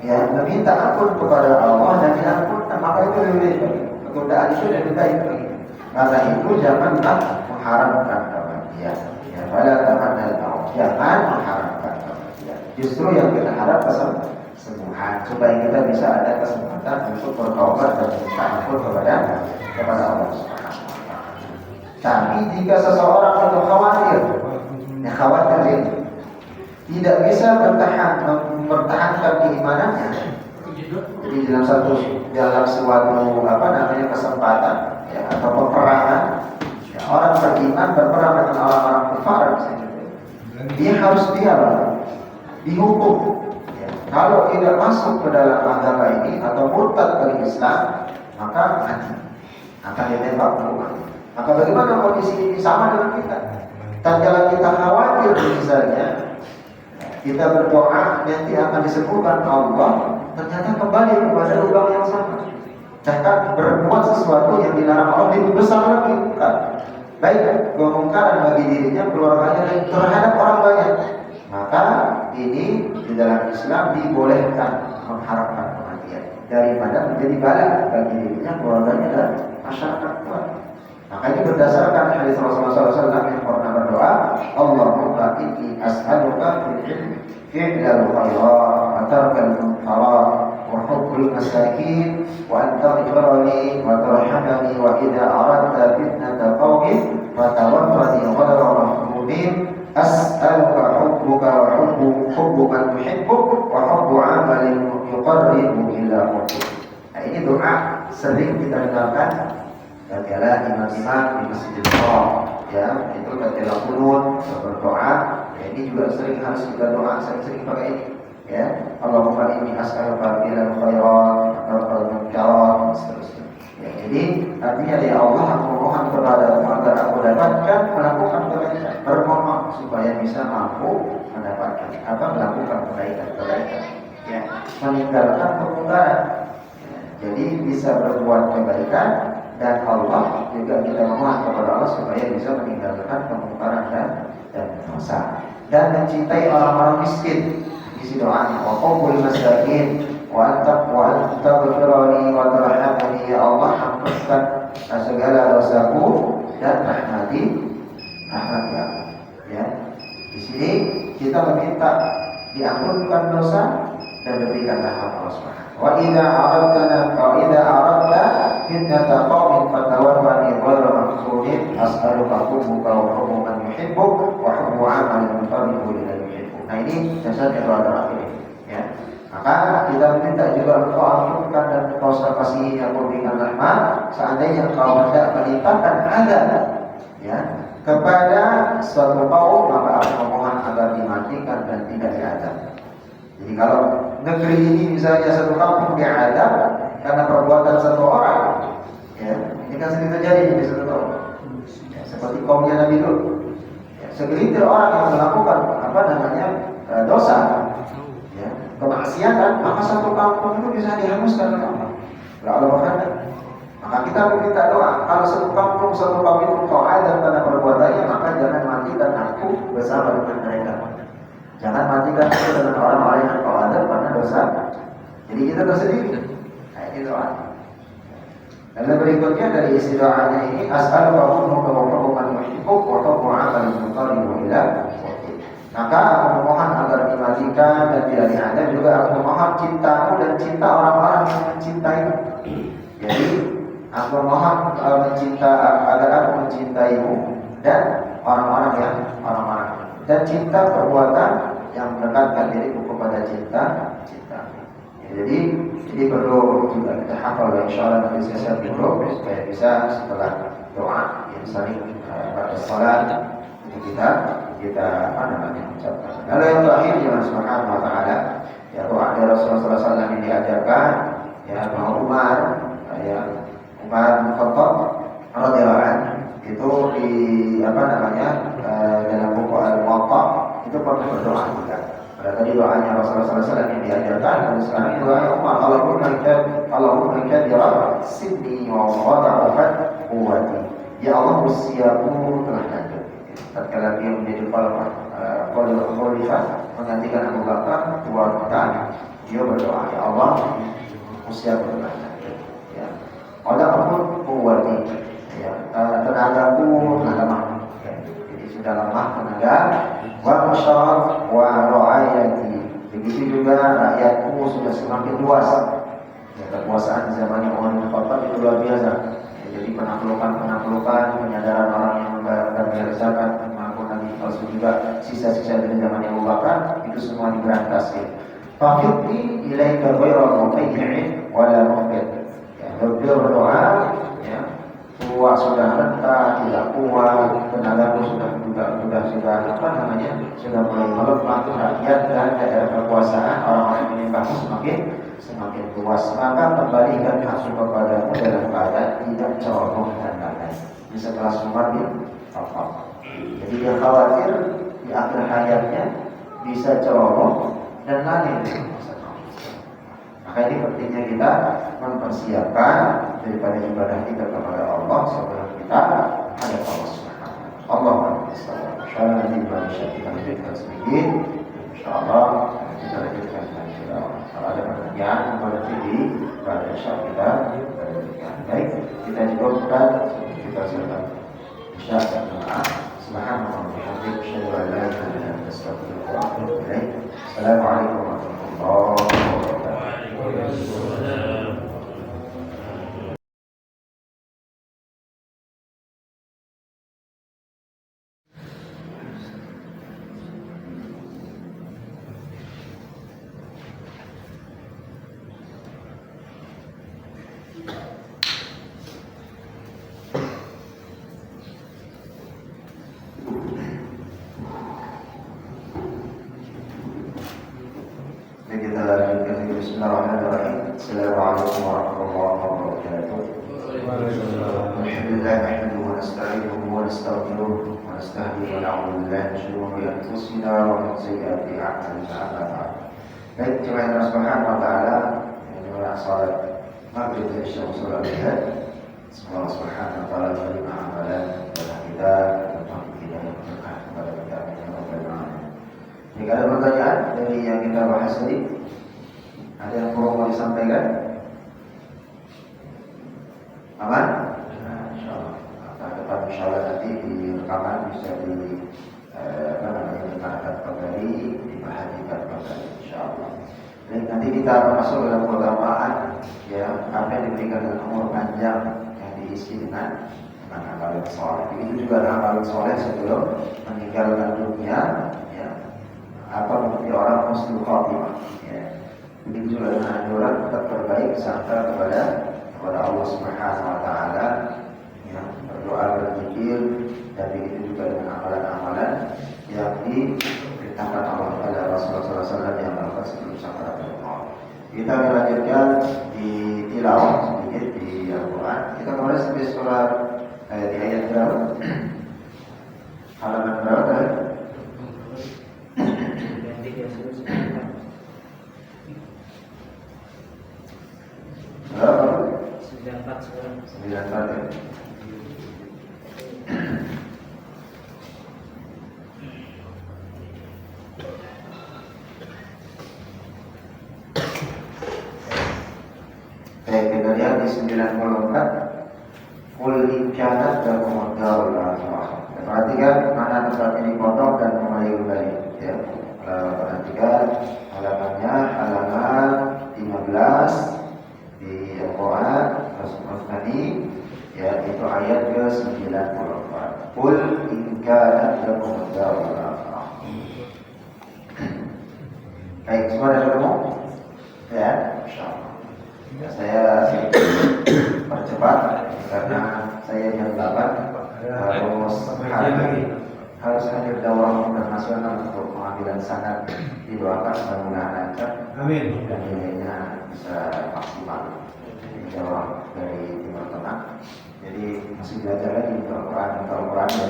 meminta ampun kepada Allah dan diampunkan, maka itu lebih baik. Ketundaan itu lebih baik bagi. Karena itu janganlah mengharamkan kematian. Ya, pada tamannal maut, jangan mengharamkan kematian. Justru yang kita harap kesembuhan, supaya kita bisa ada kesempatan untuk bertaubat dan minta ampun kepada Allah Subhanahu wa taala. Tapi jika seseorang itu khawatir tidak bisa mempertahankan keimanannya, jadi dalam suatu kesempatan, ya, atau peperangan, ya, orang beriman berperang dengan orang-orang kafir, dia harus dihukum. Ya. Kalau tidak masuk ke dalam agama ini atau murtad dari Islam, maka akan ditembak hukuman. Maka bagaimana kondisi ini sama dengan kita? Tatkala kita khawatir misalnya, kita berdoa nanti akan disembuhkan Allah, ternyata kembali kepada lubang yang sama. Bahkan berbuat sesuatu yang dilarang Allah lebih besar lagi, bukan? Baik kemungkaran bagi dirinya, keluarganya, dan terhadap orang banyak. Maka ini di dalam Islam dibolehkan mengharapkan kematian daripada menjadi bala bagi dirinya, keluarganya, dan masyarakat luas. Maka ini berdasarkan hadis Rasulullah SAW yang pernah berdoa, Allahumma inni as'aluka fi'lal khairat wa tarkal munkarat wa hubbul masakin wa an taghfira li wa tarhamani wa idza aradta fitnata qaumin fa tawaffani ghayra mahmumin as'aluka hubbuka wa hubbu man tuhibbuk wa hubbu 'amalin yuqarribu ila hubbuk. Nah, ini doa sering kita dengarkan tatkala imam-imam di Masjidil Haram, ya, itu tatkala qunut berdoa, ya, ini juga sering harus kita doa, sering pakai ini, ya. Allahumma inni as'aluka bilal khairat wa munkarat, seterusnya. Ya, jadi artinya, ya Allah, aku mohon kepadamu agar aku dapatkan melakukan kebaikan, bermohon supaya bisa mampu melakukan kebaikan, ya, meninggalkan kemungkaran. Ya, jadi bisa berbuat kebaikan. Dan Allah juga kita mohon kepada Allah supaya bisa meninggalkan kemungkaran dan dosa, dan mencintai orang-orang miskin. Isi doanya, wa hubbul masakin wa taghfirani wa tarhamani, ya Allah, ampunkan segala dosaku dan rahmati aku. Ya, di sini kita meminta diampunkan dosa dan berikan rahmat Allah Subhanahu. Wa idza aradta fitnata qaumin fatawaffani ghayra mahsunin as'aluka hubbuka wa hubbu man yuhibbuk wa hubbu 'amalin yuqarribu ila yuhibbuk. Nah ini dasarnya doa terakhir ya. Maka kita minta juga engkau ampunkan dan engkau kasih yang memberikan rahmat. Seandainya engkau hendak melimpahkan azab ya kepada suatu kaum, maka aku memohon agar dimatikan dan tidak diazab. Jadi kalau negeri ini misalnya satu kampung diazab karena perbuatan satu orang, ya, ini kan sering terjadi di satu kaum. Ya, seperti kaumnya Nabi Lut. Ya, segelintir orang yang melakukan dosa, ya, kemaksiatan, maka satu kampung itu bisa dihanguskan oleh Allah. Allah berkata, maka kita meminta doa, kalau satu kampung itu kau azab karena perbuatannya, maka jangan matikan aku bersama dengan mereka. Jangan matikan aku dengan orang-orang yang kau azab karena dosa. Jadi kita tersendiri. Nah, ini doa. Dan berikutnya dari isi doanya ini, as'aluka hubbuka wa hubbu man yuhibbuk wa hubbu 'amalin yuqarribu ila wajhik. Maka aku memohon agar dimatikan dan tidak diazab, juga aku memohon cintamu dan cinta orang-orang yang mencintaimu. Jadi aku memohon agar aku mencintaimu dan orang-orang dan cinta perbuatan yang mendekatkan diriku kepada cinta. Ya, jadi ini perlu juga kita hafal, insyaallah nanti saya dulu supaya bisa setelah doa yang saling pada salat kita ucapkan. Lalu yang terakhir ya Subhanahu wa taala, ya doa dari Rasulullah SAW yang diajarkan ya bahwa Umar bin Khattab radhiyallahu anhu itu dalam buku Al-Muwatta itu pernah berdoa juga. Pada tadi doanya Rasulullah SAW yang diajarkan, dan sekarang doa Umar, Allahumma kadira sidni wa wada'ufat quwwati. Ya Allah, usiaku telah lanjut. Tatkala dia menjadi khalifah menggantikan Abu Bakar tua Mekah, dia berdoa, ya Allah, usiaku telah lanjut. Ya. Wada'ufat quwwati. Ya, tenagaku telah lemah. Ya. Jadi sudah lemah tenaga. Wa masyarakat wa ra'ayati. Begitu juga rakyatku sudah semakin luas. Ya, kekuasaan di zamannya Umar bin Khattab itu luar biasa. Ya, jadi penaklukan, penyadaran orang yang membayar zakat maupun lagi palsu juga sisa-sisa dari zamannya Abu Bakar itu semua diberantas. Ya. Faqirni ilaika ghairal muqayyi'in wa la muqyid. Ya, beliau berdoa, ya, tua sudah renta, tidak kuat, tenagaku sudah mulai melemah, rakyat dan daerah kekuasaan orang-orang yang menyembahmu semakin luas. Maka kembalikan aku kepadamu dalam keadaan tidak ceroboh dan lalai. Ini setelah Umar bin Khattab. Jadi dia khawatir di akhir hayatnya bisa ceroboh dan lalai. Maka ini pentingnya kita mempersiapkan daripada ibadah kita kepada Allah sebelum kita ada Allah Subhanahu. Allah insyaallah kita lanjutkan sedikit. Insyaallah kita lanjutkan kalau ada pertanyaan nanti di pada insyaallah kita lanjutkan. Baik, kita cukupkan kita sudah insyaallah. Subhanallah wa bihamdihi asyhadu an la ilaha illa anta astaghfiruka wa atubu ilaik. Assalamualaikum warahmatullahi wabarakatuh. Bismillahirrahmanirrahim. Assalamualaikum warahmatullahi wabarakatuh. Alhamdulillah nahmaduhu wa nasta'inuhu wa nastaghfiruh wa nastahdihi wa na'udzu billahi min shururi anfusina wa min sayyiati a'malina. Baik, jemaah Allah Subhanahu wa taala, jemaah salat maghrib dan isya salat lihat. Semoga Allah Subhanahu wa taala menerima amalan kita dan kita yang berkah kepada kita yang berkah. Jika ada pertanyaan dari yang kita bahas tadi, ada yang mau disampaikan? Aman? Nah, insyaallah. Tetap insyaallah nanti di rekaman bisa didengarkan kembali, diperhatikan kembali insyaallah. Dan nanti kita masuk dalam keutamaan ya apa yang diberikan dengan umur panjang yang diisi dengan dengan amalan soleh. Begitu juga dengan amalan soleh sebelum meninggalkan dunia, ya, apa menjadi orang husnul khotimah. Ya. Begitu juga dengan anjuran tetap berbaik sangka kepada Allah Subhanahu Wa Taala, ya, berdoa, berzikir, dan begitu juga dengan amalan-amalan yang diperintahkan Allah kepada Rasulullah SAW yang melakukan sebelum sakaratul maut. Kita melanjutkan di tilawah sedikit di Al-Quran. Kita kemarin sampai surat di ayat berapa? Halaman berapa tadi? Berapa? 94 ya. Kita lihat di 94. Qul in kanat lakum darul akhirah. Perhatikan mana tempat ini dipotong dan mulai kembali. Ya. Perhatikan halamannya, halaman 15 di Al-Quran Al-Qur'ani, ya, itu ayat ke-94. Qul in kanat lakum darul akhirah. Baik, semua ada ketemu? Ya, insyaallah. Ya, saya percepat karena saya jam 8 harus hadir daurah internasional untuk pengambilan sanad. Didoakan mudah-mudahan lancar. Amin. Dan nilainya bisa maksimal. Ini daurah dari Timur Tengah. Jadi masih belajar lagi untuk Al-Quran ya.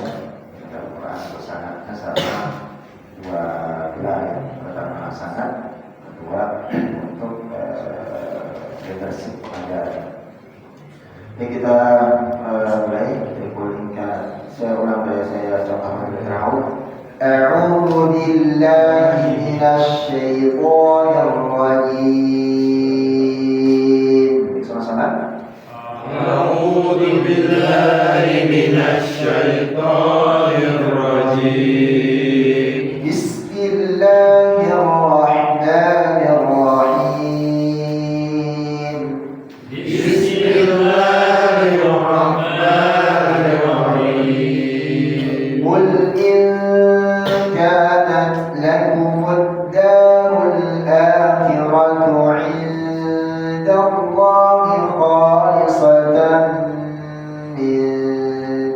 Al-Quran sanadnya sama dua wilayah. Pertama sanad, kedua untuk leadership pengajaran. Jadi kita mulai dari kulingkan. Saya ulang dari saya contohkan dari Raul. A'udzu billahi minasy syaithanir rajim. Sama-sama. A'udzu billahi minasy syaithanir rajim. Bismillahirrahmanirrahim. Qul in kanat lakumud darul akhiratu 'indallahi khalisatan min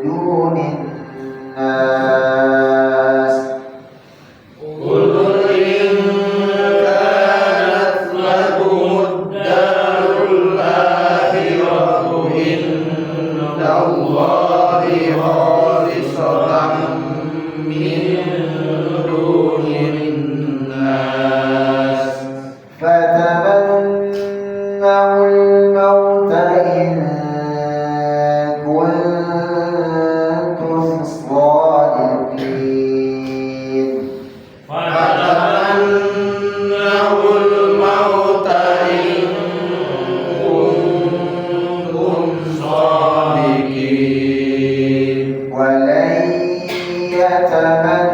dunin nas. فتمنوا الموت إن كنتم صادقين. فتمنوا الموت إن كنتم صادقين. ولن يتمنوا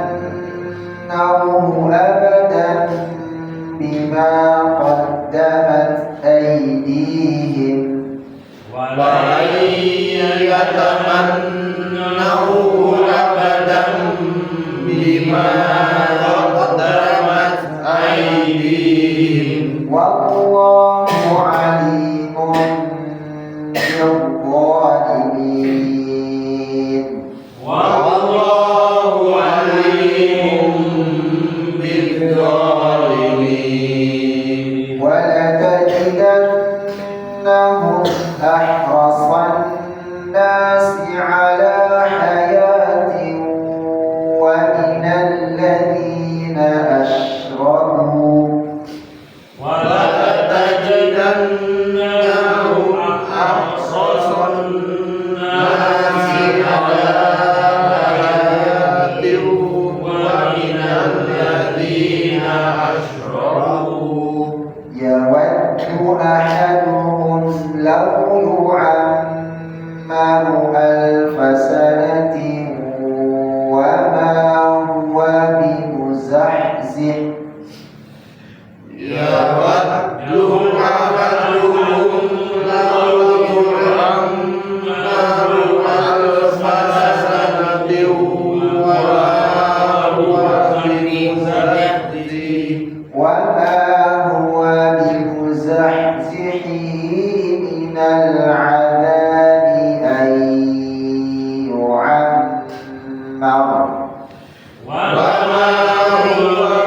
وما هو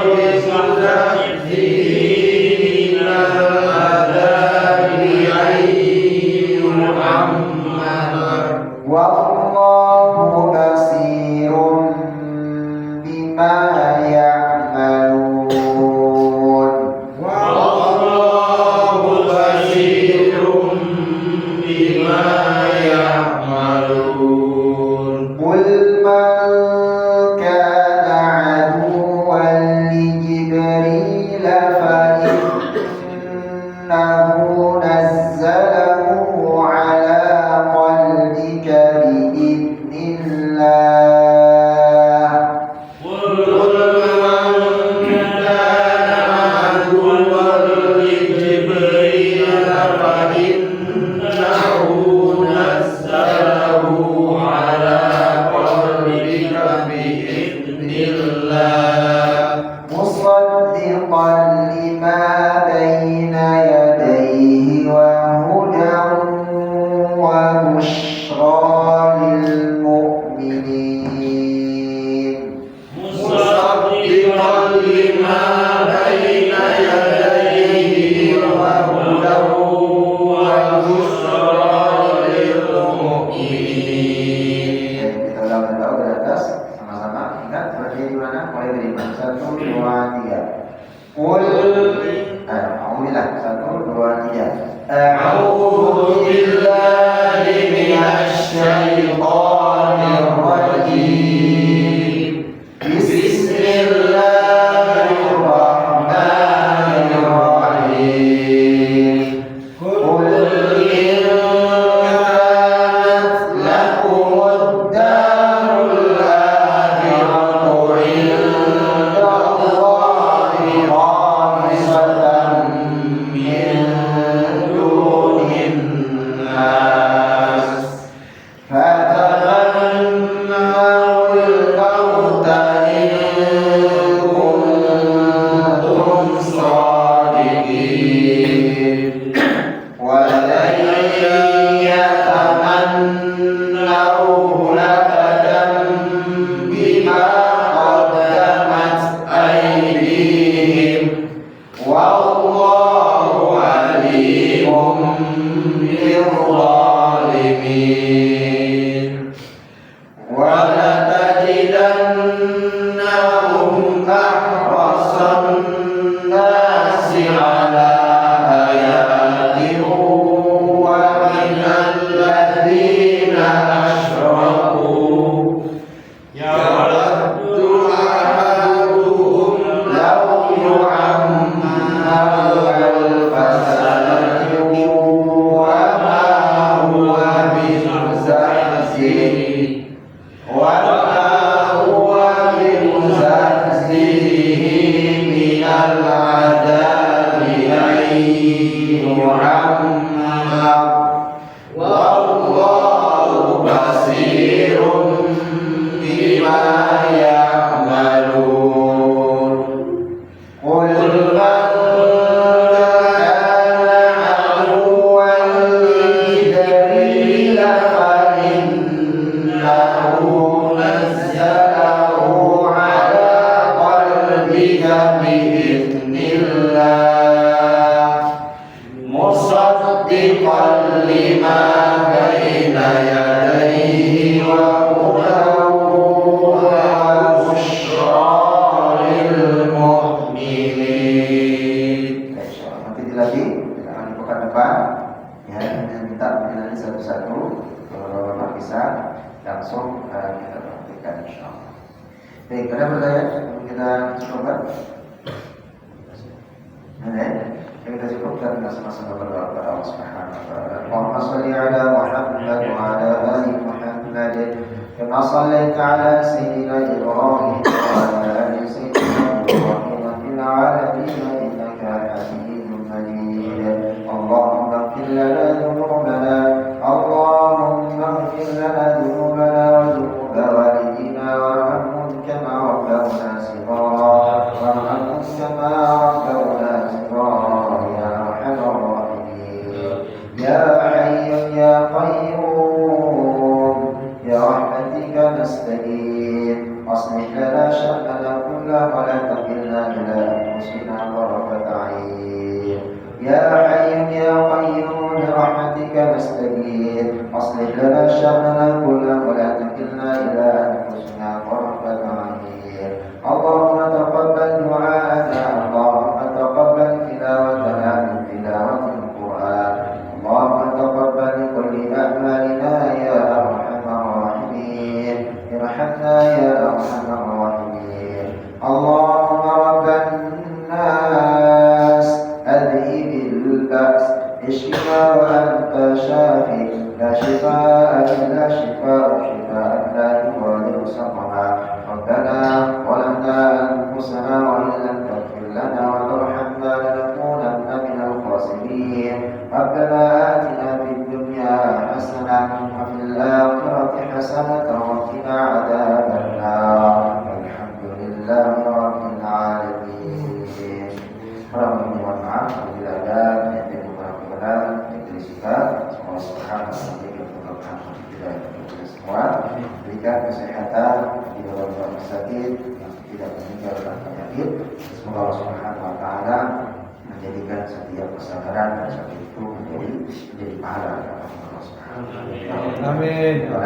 بمزحزحه من العذاب أن يعمر والله بصير بما يعملون والله بصير بما يعملون قل من كان عدوا لجبريل فإنه نزله على قلبك بإذن الله قل من كان عدوا لجبريل فإنه نزله على قلبك بإذن الله مصدقا لما بين يديه وهدى وبشرى للمؤمنين مصدقا لما بين يديه وهدى وبشرى للمؤمنين. Kita ulang tahu dari atas sama-sama ingat berdiri di mana? Mulai dari mana? 1, 2, 3. Qul Alhamdulillah 1, 2, 3. أعوذ بالله من الشيطان الرجيم بسم الله الرحمن الرحيم قل إن كانت لكم الدار الآخرة عند الله خالصة من دون الناس فتمنوا الموت إن كنتم صادقين ولن يتمنوه أبدا بما قدمت أيديهم والله عليم بالظالمين ولتجدنهم أحرص الناس على حياة ومن الذين أشركوا يود أحدهم لو يعمر ألف سنة وما هو بمزحزحه من العذاب أن يعمر والله بصير بما يعملون قل من كان عدوا لجبريل فإنه نزله على قلبك بإذن الله مصدقا لما بين يديه وهدى وبشرى للمؤمنين. Nanti lagi di pekan depan ya, kita minta penjelasan satu-satu. Kalau Bapak bisa langsung kita praktikkan insyaallah. Baik, ada pertanyaan? Kita coba. Ada? Kita cukupkan kita sama-sama berdoa kepada Allah Subhanahu wa taala. Allahumma shalli ala Muhammad wa ala ali Muhammad kama shallaita ala sayyidina Ibrahim wa ala ali sayyidina Ibrahim fil alamin innaka Hamidum Majid. Allahumma ighfir lana dhunubana Allahumma ighfir lana dhunubana wa dhunuba walidina warhamhum kama rabbawna shighara warhamhum kama rabbawna shighara. يا حي يا قيوم برحمتك نستغيث أصلح لنا شأننا كله ولا تكلنا إلى أنفسنا طرفة عين يا حي يا قيوم برحمتك نستغيث أصلح لنا شأننا كله ولا تكلنا إلى أنفسنا طرفة عين اللهم تقبل دعاءنا اللهم تقبل تلاوتنا من تلاوة القرآن اللهم تقبل كل أعمالنا يا أرحم الراحمين ارحمنا يا أرحم الراحمين اللهم رب الناس أذهب البأس اشفنا وأنت شافي لا شفاء إلا شفاء شفاء لا يغادر سقما ربنا ظلمنا أنفسنا وإن لم تغفر لنا وترحمنا لنكونن من الخاسرين ربنا آتنا في الدنيا حسنة وفي الآخرة حسنة وقنا عذاب النار والحمد لله رب العالمين. Mohon maaf apabila ada yang kurang-kurang yang bersikap. Semoga Subhanahu wa taala kita semua berikan kesehatan di dalam rumah sakit yang tidak meninggal dalam penyakit. Semoga Allah Subhanahu wa taala menjadikan setiap kesabaran dan sakit itu menjadi pahala Allah Subhanahu wa taala. Amin. Mohon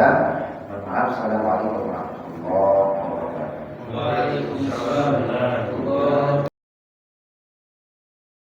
maaf. Assalamualaikum warahmatullahi wabarakatuh. Waalaikumsalam warahmatullahi wabarakatuh.